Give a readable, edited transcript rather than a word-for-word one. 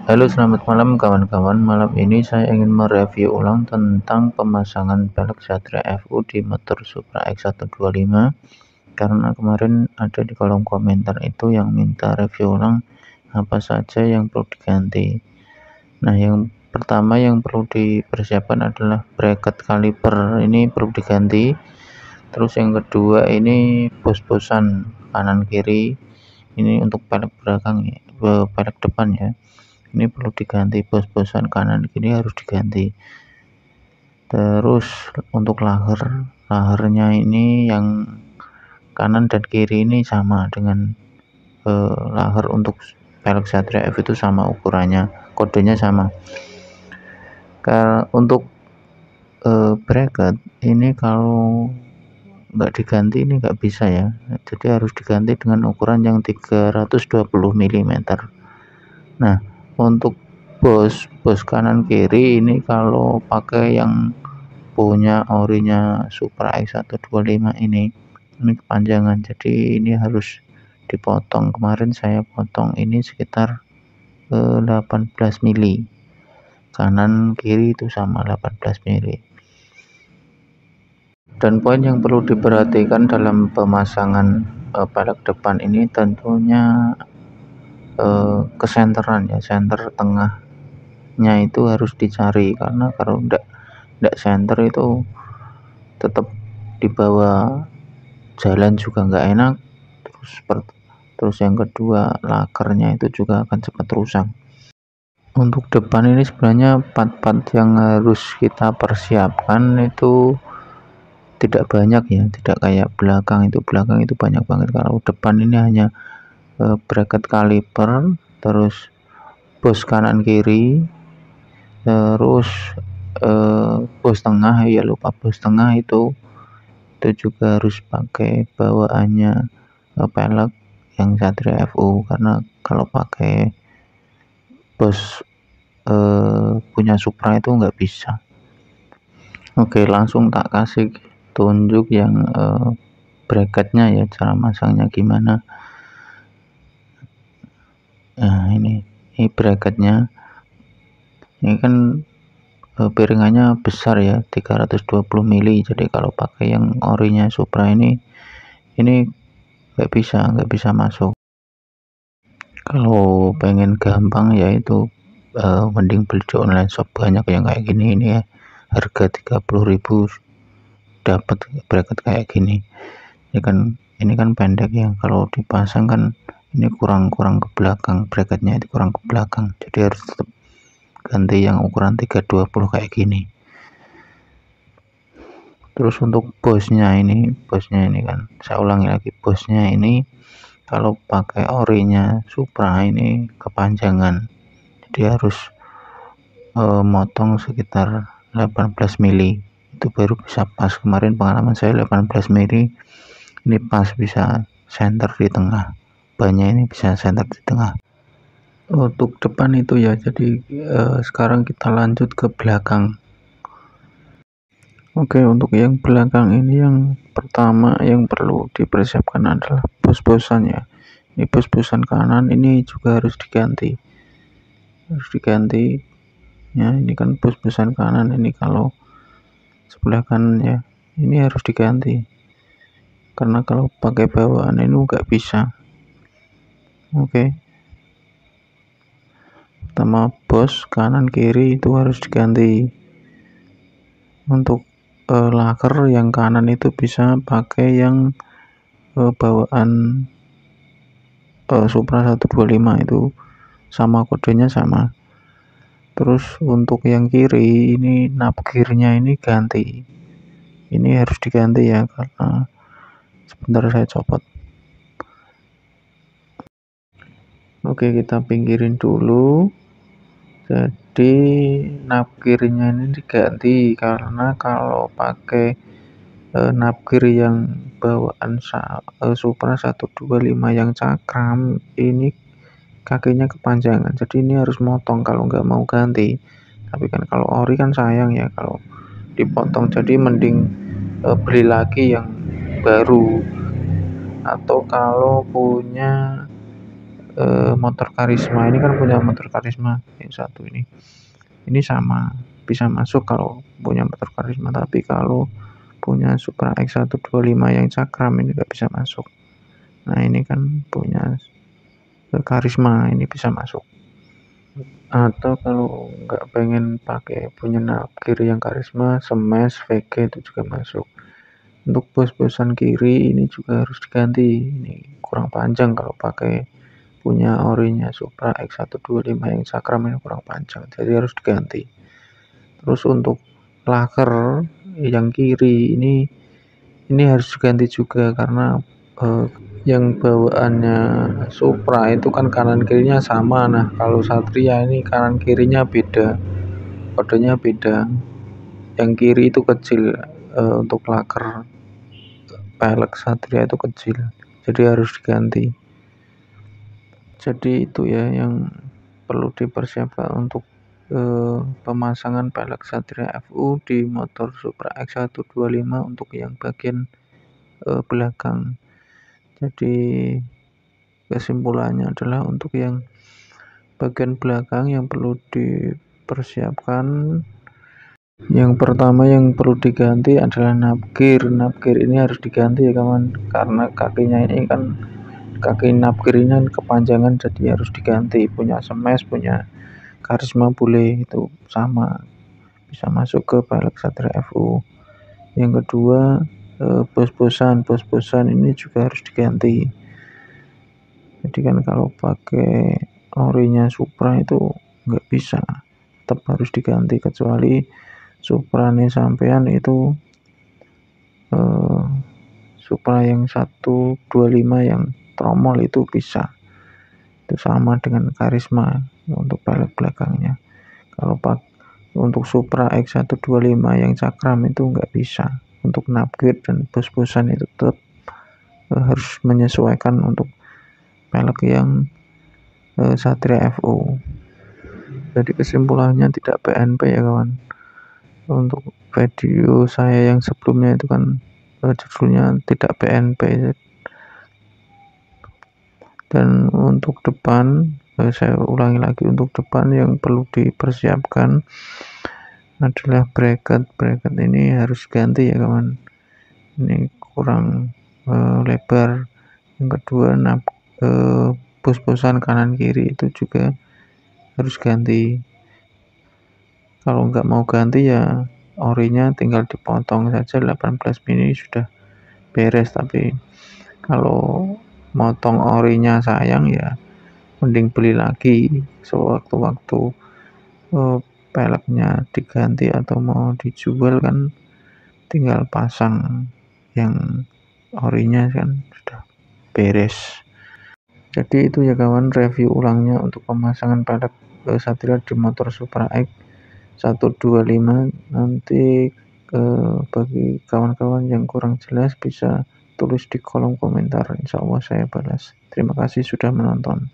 Halo, selamat malam kawan-kawan. Malam ini saya ingin mereview ulang tentang pemasangan pelek Satria FU di motor Supra X125, karena kemarin ada di kolom komentar itu yang minta review ulang apa saja yang perlu diganti. Nah, yang pertama yang perlu dipersiapkan adalah bracket kaliper, ini perlu diganti. Terus yang kedua ini bos-bosan kanan kiri, ini untuk pelek belakang ya, pelek depan ya, ini perlu diganti. Bos-bosan kanan kiri harus diganti. Terus untuk lahernya ini yang kanan dan kiri ini sama dengan laher untuk pelek Satria F itu sama ukurannya, kodenya sama. Untuk bracket ini kalau nggak diganti ini nggak bisa ya, jadi harus diganti dengan ukuran yang 320 mm. Nah, untuk bos kanan kiri ini kalau pakai yang punya orinya Supra X125 ini kepanjangan, jadi ini harus dipotong. Kemarin saya potong ini sekitar 18 mili, kanan kiri itu sama 18 mili. Dan poin yang perlu diperhatikan dalam pemasangan pelek depan ini tentunya kesenteran ya, senter tengahnya itu harus dicari, karena kalau enggak senter itu tetap dibawa jalan juga nggak enak. Terus yang kedua, lakernya itu juga akan cepat rusak. Untuk depan ini sebenarnya part-part yang harus kita persiapkan itu tidak banyak ya, tidak kayak belakang itu banyak banget. Kalau depan ini hanya bracket kaliper, terus bos kanan kiri, terus bos tengah ya, lupa bos tengah itu juga harus pakai bawaannya pelek yang Satria FU, karena kalau pakai bos punya Supra itu nggak bisa. Oke, langsung tak kasih tunjuk yang bracketnya ya, cara masangnya gimana. Nah, ini bracketnya, ini kan piringannya besar ya, 320 mili. Jadi kalau pakai yang orinya Supra ini nggak bisa masuk. Kalau pengen gampang ya itu mending beli di online shop, banyak yang kayak gini. Ini ya harga 30.000 dapat bracket kayak gini. Ini kan pendek ya, kalau dipasang kan ini kurang ke belakang, bracketnya itu kurang ke belakang, jadi harus tetap ganti yang ukuran 320 kayak gini. Terus untuk bosnya ini kan, saya ulangi lagi, bosnya ini kalau pakai orinya Supra ini kepanjangan, jadi harus motong sekitar 18 mili, itu baru bisa pas. Kemarin pengalaman saya 18 mili ini pas, bisa center di tengah, bannya ini bisa center di tengah. Untuk depan itu ya, jadi sekarang kita lanjut ke belakang. Oke, untuk yang belakang ini yang pertama yang perlu dipersiapkan adalah bos-bosan ya. Ini bos-bosan kanan ini juga harus diganti ya. Ini kan bos-bosan kanan ini kalau sebelah kanan ya, ini harus diganti, karena kalau pakai bawaan ini nggak bisa. Oke, pertama bos kanan kiri itu harus diganti. Untuk laker yang kanan itu bisa pakai yang bawaan Supra 125, itu sama, kodenya sama. Terus untuk yang kiri ini napkirnya ini ganti, ini harus diganti ya, karena sebentar saya copot. Oke, kita pinggirin dulu. Jadi napkirnya ini diganti, karena kalau pakai napkir yang bawaan Supra 125 yang cakram ini kakinya kepanjangan, jadi ini harus motong kalau nggak mau ganti. Tapi kan kalau ori kan sayang ya kalau dipotong, jadi mending beli lagi yang baru, atau kalau punya motor Karisma ini kan punya motor Karisma yang satu ini sama bisa masuk kalau punya motor Karisma, tapi kalau punya Supra X125 yang cakram ini nggak bisa masuk. Nah ini kan punya Karisma, ini bisa masuk. Atau kalau nggak pengen pakai punya kiri yang Karisma, Smash VG itu juga masuk. Untuk bos-bosan kiri ini juga harus diganti, ini kurang panjang kalau pakai punya orinya Supra X125 yang cakram ini kurang panjang, jadi harus diganti. Terus untuk laker yang kiri ini harus diganti juga karena yang bawaannya Supra itu kan kanan kirinya sama. Nah kalau Satria ini kanan kirinya beda, kodenya beda, yang kiri itu kecil. Untuk laker pelek Satria itu kecil, jadi harus diganti. Jadi itu ya yang perlu dipersiapkan untuk pemasangan pelek Satria FU di motor Supra X125 untuk yang bagian belakang. Jadi kesimpulannya adalah untuk yang bagian belakang yang perlu dipersiapkan, yang pertama yang perlu diganti adalah napkir ini harus diganti ya kawan, karena kakinya ini kan kaki napkir ini kepanjangan, jadi harus diganti. Punya Smash, punya Karisma boleh, itu sama bisa masuk ke pelek Satria FU. Yang kedua bos-bosan ini juga harus diganti. Jadi kan kalau pakai orinya Supra itu nggak bisa, tetap harus diganti, kecuali Supranya sampean itu Supra yang 125 yang tromol itu bisa, itu sama dengan Karisma untuk pelek belakangnya. Kalau untuk Supra X125 yang cakram itu nggak bisa, untuk napkir dan bos-bosan itu tetap harus menyesuaikan untuk pelek yang Satria FU. Jadi kesimpulannya tidak PNP ya kawan. Untuk video saya yang sebelumnya itu kan judulnya tidak PNP. Dan untuk depan saya ulangi lagi, untuk depan yang perlu dipersiapkan adalah bracket ini harus ganti ya kawan, ini kurang lebar. Yang kedua bos-bosan kanan kiri itu juga harus ganti. Kalau nggak mau ganti ya orinya tinggal dipotong saja 18 mili sudah beres. Tapi kalau motong orinya sayang ya mending beli lagi sewaktu-waktu peleknya diganti atau mau dijual, kan tinggal pasang yang orinya kan sudah beres. Jadi itu ya kawan, review ulangnya untuk pemasangan pelek Satria di motor Supra X125. Nanti bagi kawan-kawan yang kurang jelas bisa tulis di kolom komentar, insya Allah saya balas. Terima kasih sudah menonton.